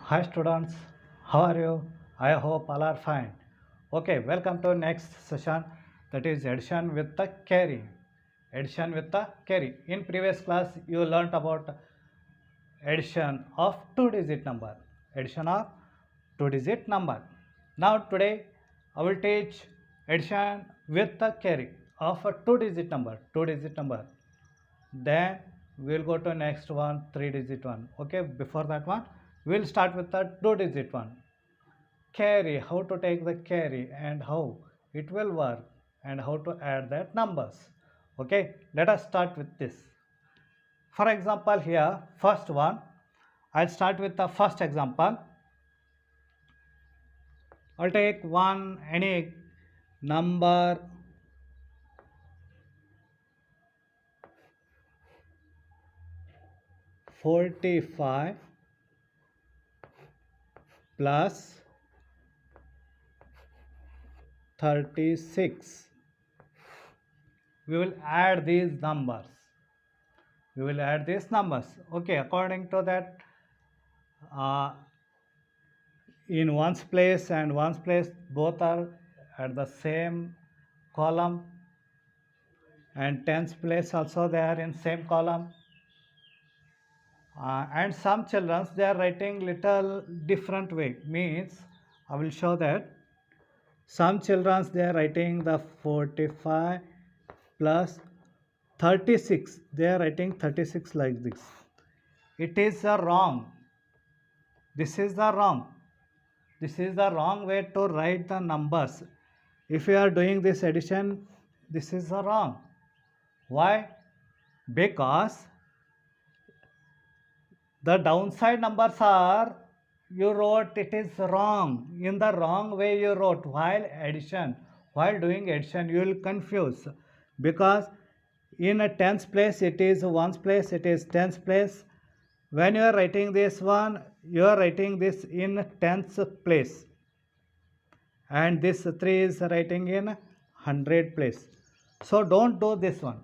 Hi students, how are you? I hope all are fine. Okay, welcome to next session, that is addition with the carry. Addition with the carry. In previous class you learnt about addition of two-digit number. Addition of two-digit number. Now today I will teach addition with the carry of a two-digit number. Two-digit number. Then we'll go to next one, three-digit one. Okay, before that one we'll start with the two-digit one. Carry, how to take the carry and how it will work and how to add that numbers. Okay, let us start with this. For example, here first one, I'll start with the first example. I'll take one any number 45 plus 36. We will add these numbers. Okay, according to that, in ones place and ones place both are at the same column, and tens place also they are in same column. And some children they are writing little different way, means I will show that some children they are writing the 45 plus 36, they are writing 36 like this. It is wrong. This is the wrong way to write the numbers. If you are doing this addition, this is wrong. Why? Because the downside numbers are, you wrote it is wrong. In the wrong way you wrote. While doing addition, you will confuse, because in a tens place it is ones place, it is tens place. When you are writing this one, you are writing this in tens place, and this 3 is writing in 100 place. So don't do this one.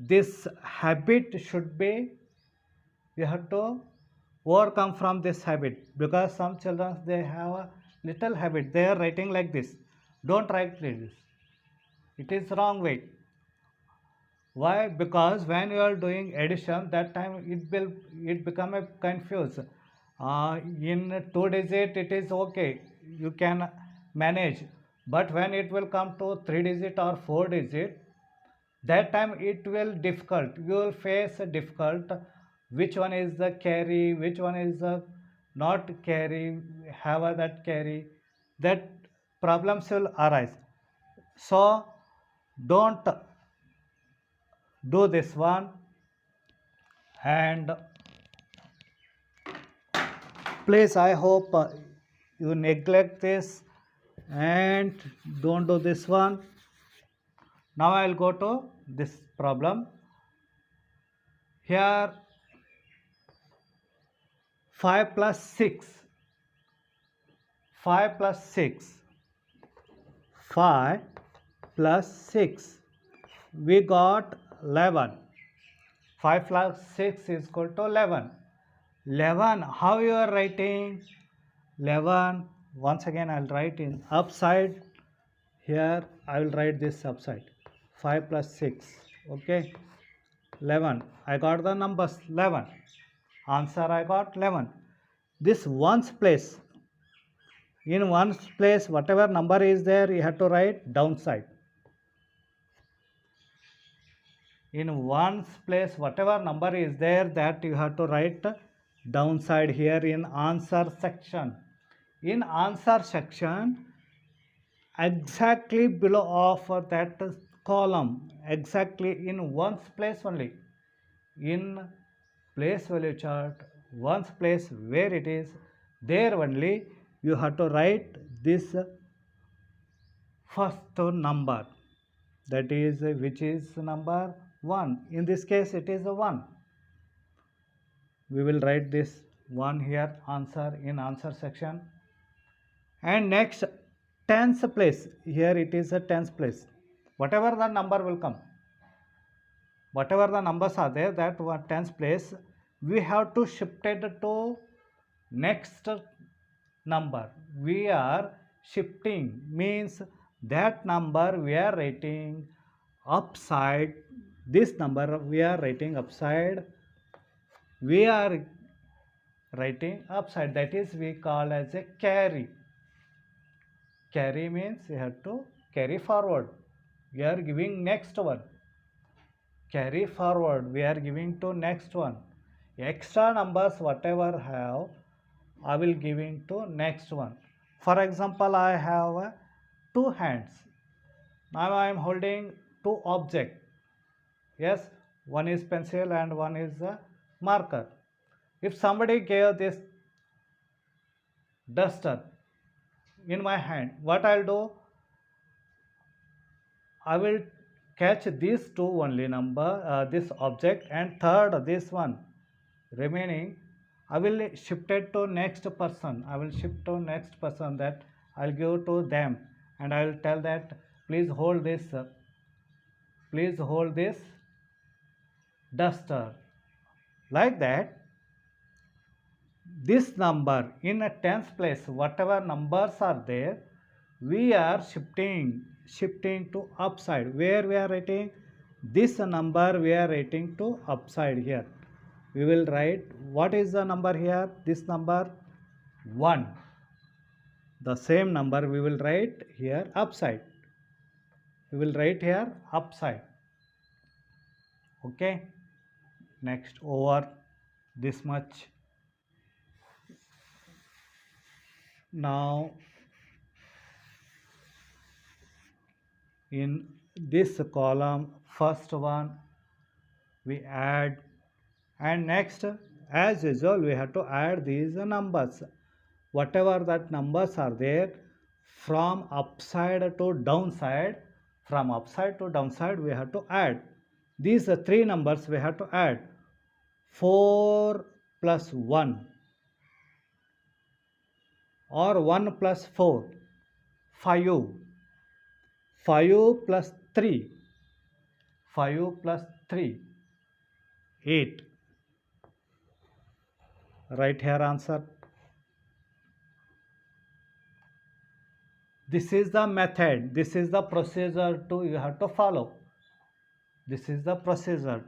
This habit should be, you have to overcome from this habit, because some children they have a little habit, they are writing like this. Don't write this, it is wrong way. Why? Because when you are doing addition, that time it become a confuse. In two digit it is okay, you can manage, but when it will come to three digit or four digit, that time it will difficult, you will face a difficult, which one is the carry, which one is the not carry, have a that carry, that problems will arise. So don't do this one, and please I hope you neglect this and don't do this one. Now I will go to this problem. Here 5 plus 6, 5 plus 6, 5 plus 6, we got 11. 5 plus 6 is equal to 11. 11, how you are writing 11? Once again I will write in upside. Here I will write this upside. 5 plus 6, okay, 11. I got the numbers 11. Answer I got 11. This ones place, in ones place whatever number is there you have to write downside. In ones place whatever number is there, that you have to write downside here in answer section. In answer section, exactly below of that column, exactly in ones place only, in place value chart, ones place where it is, there only you have to write this first number, that is which is number 1. In this case it is a 1. We will write this 1 here, answer in answer section. And next tens place, here it is a tens place. Whatever the number will come, whatever the numbers are there, that tens place, we have to shift it to next number. We are shifting means that number we are writing upside, this number we are writing upside, we are writing upside, that is we call as a carry. Carry means you have to carry forward, we are giving next one, carry forward, we are giving to next one. Extra numbers whatever have, I will giving to next one. For example, I have two hands. Now I am holding two objects. Yes, one is pencil and one is a marker. If somebody gave this duster in my hand, what I'll do? I will catch these two only number, this object, and third this one remaining I will shift it to next person. I will shift to next person, that I'll give to them, and I will tell that please hold this, please hold this duster. Like that, this number in a tens place, whatever numbers are there, we are shifting to upside. Where we are writing this number, we are writing to upside here. We will write what is the number here, this number 1. The same number we will write here upside. We will write here upside. Okay. Next, over this much. Now in this column, first one we add, and next as usual we have to add these numbers. Whatever that numbers are there, from upside to downside, from upside to downside we have to add. These three numbers we have to add. 4 plus 1 or 1 plus 4, 5. 5 plus 3, 5 plus 3, 8. Write here answer. This is the method, this is the procedure to you have to follow. This is the procedure.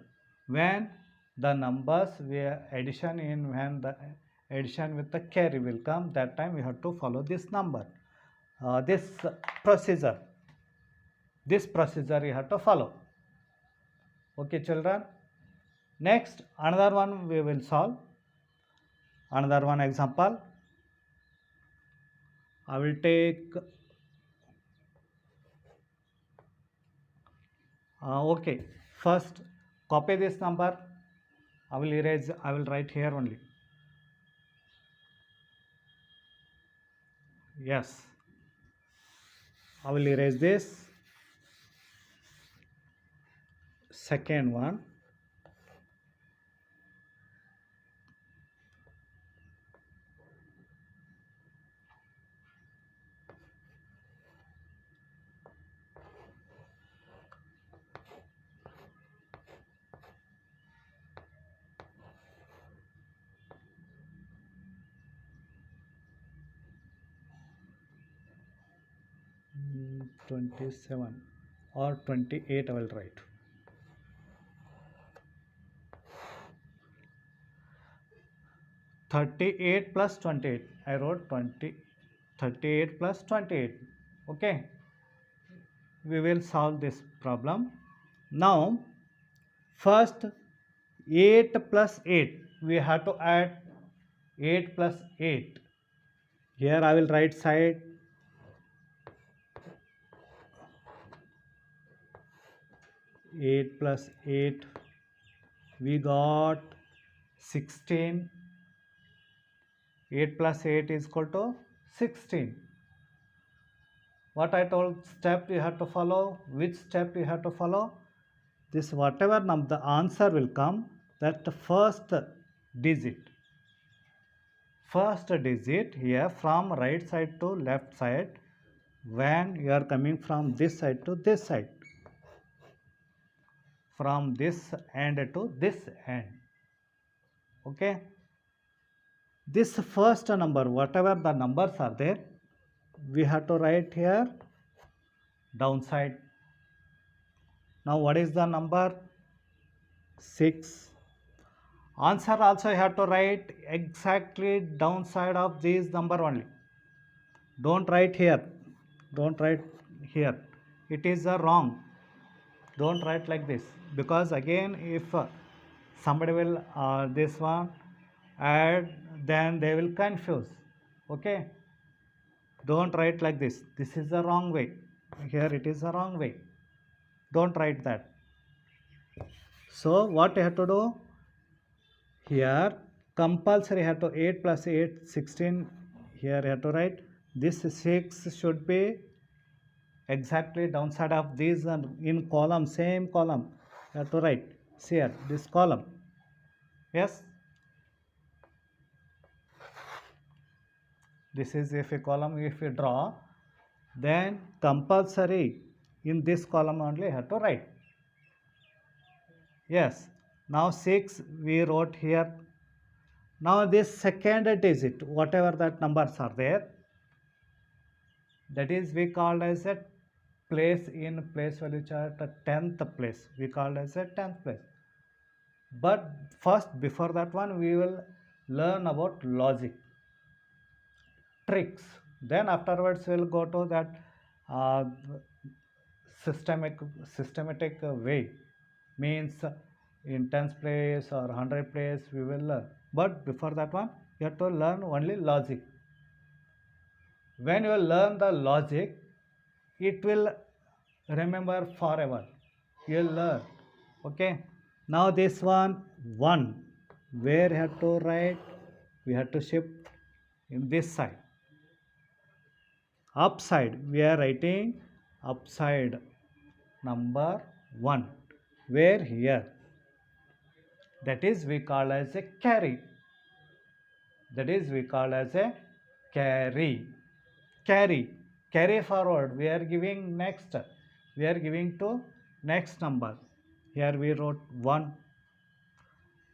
When the numbers where addition in, when the addition with the carry will come, that time you have to follow this number, this procedure. This procedure you have to follow. Okay, children. Next, another one we will solve. Another one example. I will take. Okay. First, copy this number. I will erase. I will write here only. Yes. I will erase this. Second one. Mm, 27 or 28 I will write. 38 plus 28. I wrote 38 plus 28. Okay. We will solve this problem. Now, first 8 plus 8. We have to add 8 plus 8. Here I will write side 8 plus 8. We got 16. 8 plus 8 is equal to 16. What I told, step you have to follow. Which step you have to follow? This whatever number the answer will come, that the first digit. First digit here from right side to left side, when you are coming from this side to this side, from this end to this end. Okay, this first number, whatever the numbers are there, we have to write here downside. Now what is the number? 6. Answer also you have to write exactly downside of this number only. Don't write here. Don't write here. It is wrong. Don't write like this, because again if somebody will this one add, then they will confuse. Okay, don't write like this. This is the wrong way. Here it is the wrong way. Don't write that. So what you have to do here, compulsory you have to 8 plus 8 16. Here you have to write this 6 should be exactly downside of these in column, same column you have to write. See here, this column. Yes, this is if a column, if you draw, then compulsory in this column only you have to write. Yes, now 6 we wrote here. Now this second digit, whatever that numbers are there, that is we called as a place in place value chart, a 10th place. We called as a 10th place. But first, before that one, we will learn about logic, tricks. Then afterwards, we'll go to that uh, systematic way. Means in 10th place or 100th place, we will learn. But before that one, you have to learn only logic. When you learn the logic, it will remember forever. You'll learn. Okay. Now this one, where you have to write, we have to shift in this side. Upside, we are writing upside number 1. Where? Here. That is we call as a carry. That is we call as a carry. Carry forward. We are giving next. We are giving to next number. Here we wrote 1.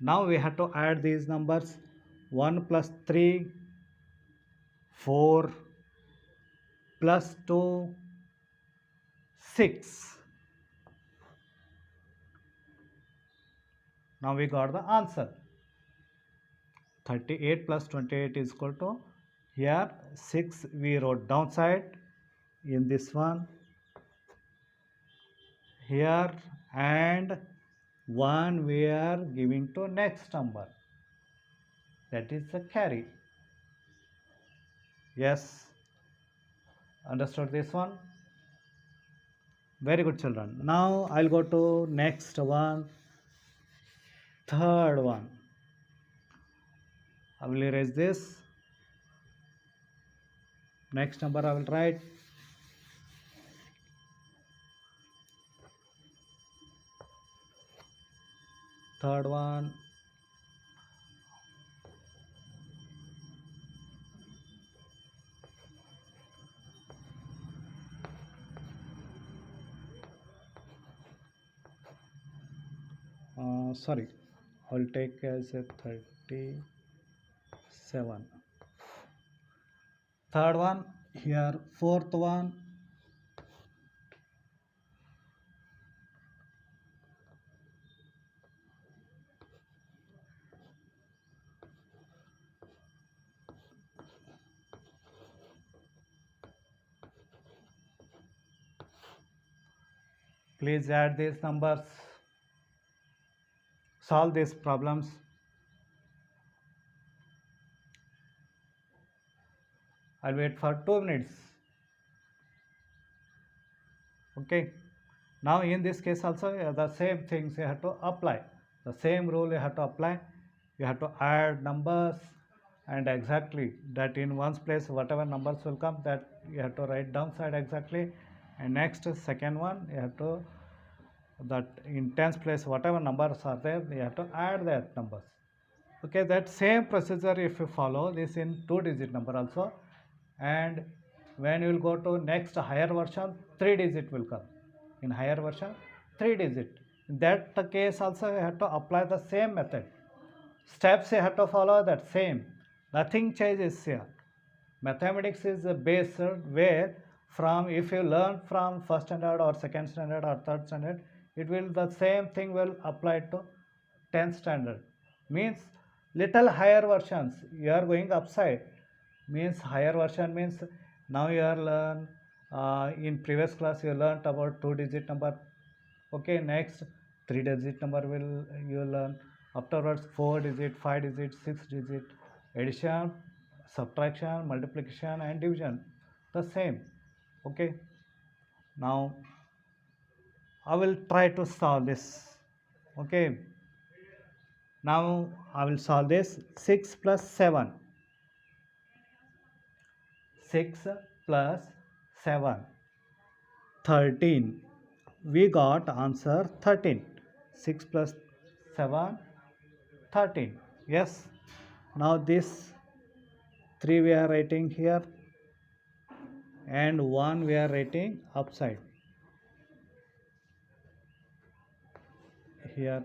Now we have to add these numbers. 1 plus 3, 4 plus 2, 6. Now we got the answer. 38 plus 28 is equal to, here 6 we wrote downside in this one, here, and 1 we are giving to next number, that is the carry. Yes, understood this one? Very good, children. Now I'll go to next one, third one. I will erase this. Next number I will write. Third one. Sorry, I'll take as a 37. Third one, here fourth one, please add these numbers, solve these problems. I'll wait for 2 minutes. Okay. Now in this case also the same things you have to apply. The same rule you have to apply. You have to add numbers, and exactly that in one's place whatever numbers will come, that you have to write downside exactly. And next second one, you have to, that in tens place whatever numbers are there, you have to add that numbers. Okay, that same procedure if you follow this in 2-digit number also, and when you will go to next higher version, 3-digit will come. In higher version, 3-digit. In that case also you have to apply the same method. steps you have to follow that same. Nothing changes here. Mathematics is a base where from if you learn from first standard or second standard or third standard, it will the same thing will apply to 10th standard. Means little higher versions. You are going upside. Means higher version means now you are learn in previous class you learnt about 2-digit number. Okay, next 3-digit number will you learn. Afterwards 4-digit, 5-digit, 6-digit, addition, subtraction, multiplication and division, the same. Okay, now I will try to solve this. Okay, now I will solve this. 6 plus 7, 6 plus 7, 13. We got answer 13. 6 plus 7, 13. Yes, now this 3 we are writing here and 1 we are writing upside here.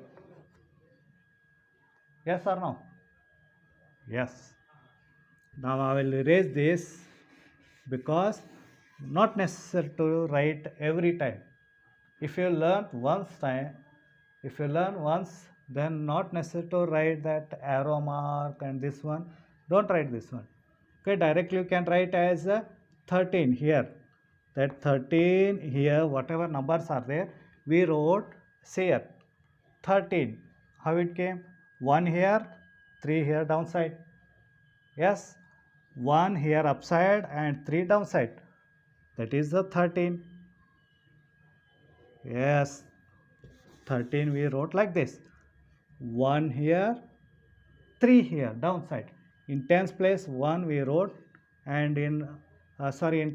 Yes or no? Yes. Now I will erase this because not necessary to write every time. If you learn once, then not necessary to write that arrow mark and this one. Don't write this one. Okay, directly you can write as 13 here. That 13 here, whatever numbers are there, we wrote here 13. How it came? 1 here, 3 here downside. Yes, 1 here upside and 3 downside. That is the 13. Yes, 13 we wrote like this. 1 here, 3 here downside. In tens place 1 we wrote and in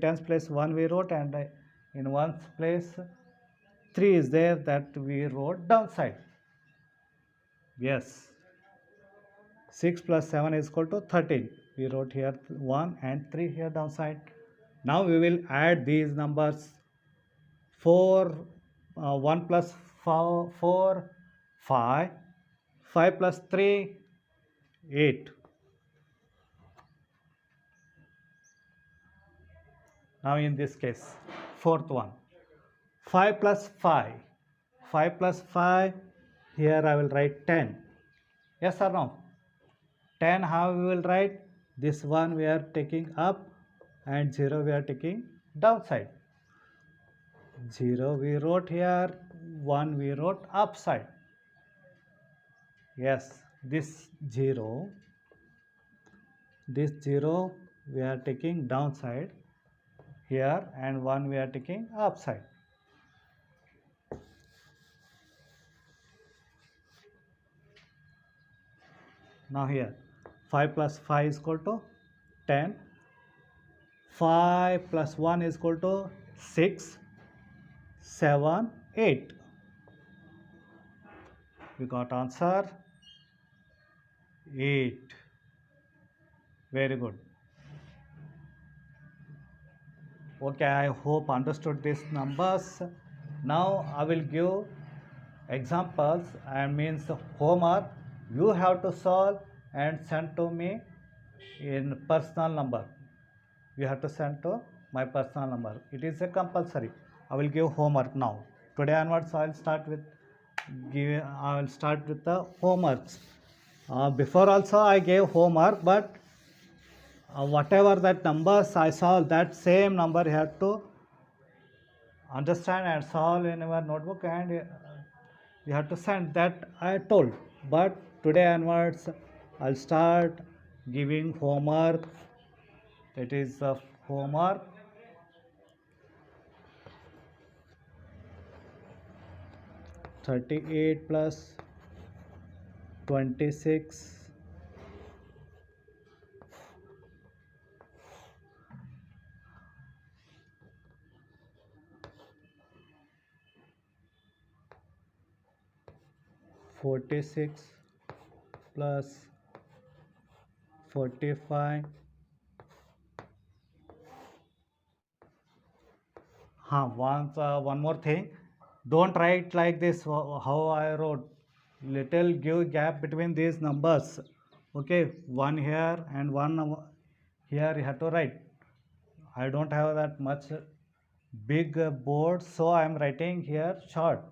tens place 1 we wrote and in ones place 3 is there that we wrote downside. Yes, 6 plus 7 is equal to 13. We wrote here 1 and 3 here downside. Now we will add these numbers. 1 plus 4, 5. 5 plus 3, 8. Now in this case, fourth one. 5 plus 5. 5 plus 5, here I will write 10. Yes or no? 10 how we will write? This one we are taking up and 0 we are taking downside. 0 we wrote here, 1 we wrote upside. Yes, this 0 we are taking downside here and 1 we are taking upside. Now here 5 plus 5 is equal to 10. 5 plus 1 is equal to 6, 7, 8. We got answer 8. Very good. Okay, I hope understood these numbers. Now I will give examples and means homework. You have to solve and send to me in personal number. You have to send to my personal number. It is a compulsory. I will give homework now. Today onwards I will start with the homeworks. Before also I gave homework, but whatever that numbers I solve, that same number you have to understand and solve in your notebook and you have to send. That I told. But today onwards I'll start giving homework. It is homework. (38 plus 26 46 plus 45. One more thing. Don't write like this how I wrote. Little give gap between these numbers. Okay, one here and one here you have to write. I don't have that much big board, so I am writing here short,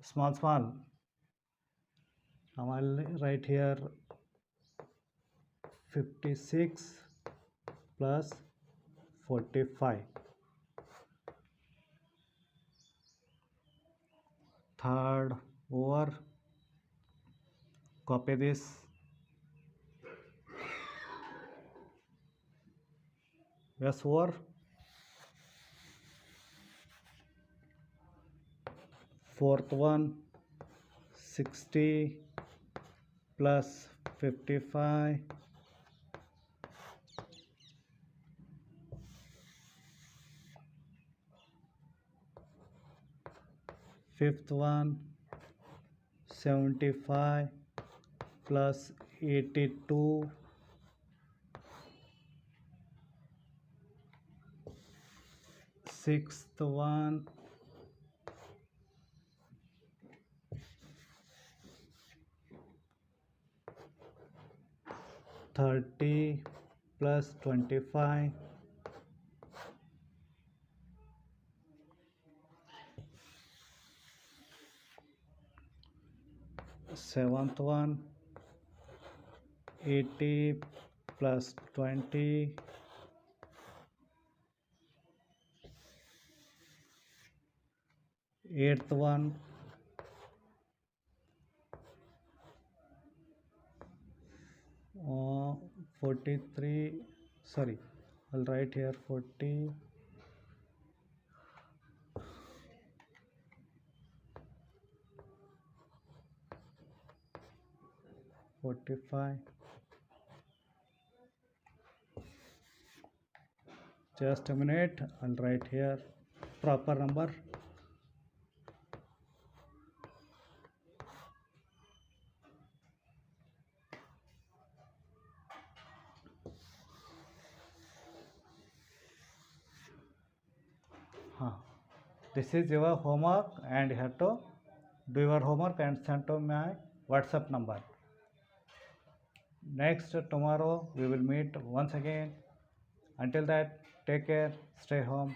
small. Now I'll write here 56 plus 45. Third over, copy this. Yes, over. Fourth one, 60 plus 55. Fifth one, 75 plus 82. Sixth one, 30 plus 25. Seventh one, 80 plus 20. Eighth one, 43. Sorry, I'll write here 40. 45. Just a minute, I'll write here proper number. This is your homework, and you have to do your homework and send to my WhatsApp number. Next tomorrow we will meet once again. Until that, take care, stay home.